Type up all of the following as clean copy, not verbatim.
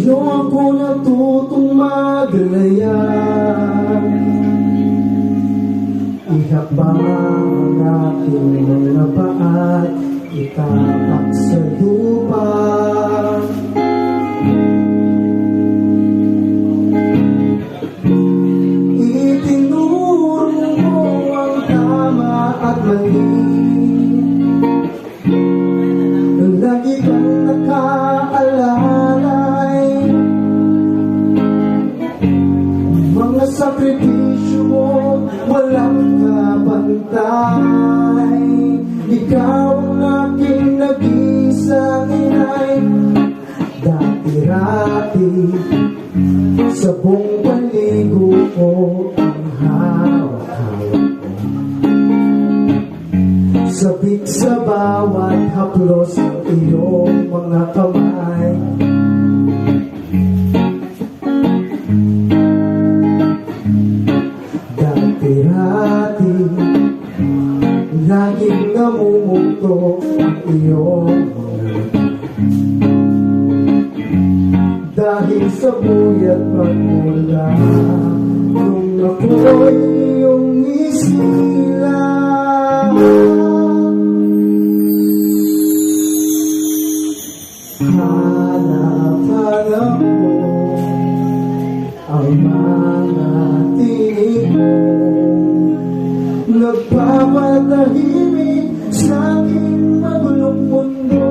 Sa'yo ako natutong maglaya, ihakbang ang aking mga paa, itapak sa lupa. Itinuro mo ang tama at mali, lagi kang nakaalalay. Mga sakripisyo mo walang kapantay. Ikaw ang aking nag-iisang inay, dati-rati sa buong paligo ko ang hawak-hawak ko. Sabik sa bawat haplos ng iyong mga kamay. Dati-rati laging namumugto ang iyong mga dahil sa buyat pagmula nung ako'y iyong isilang. Hanap-hanap mo ang mga tinig mo, nagpapatahimik sa aking magulong mundo.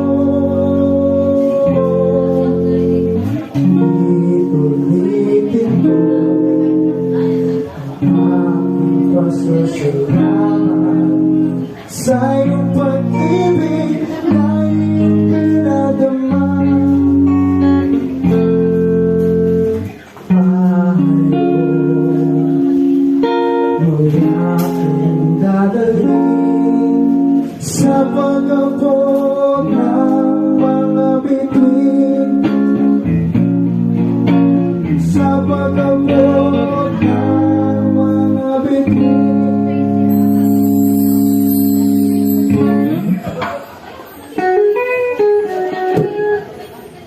Ulitin mo ang aking pasasalamat sa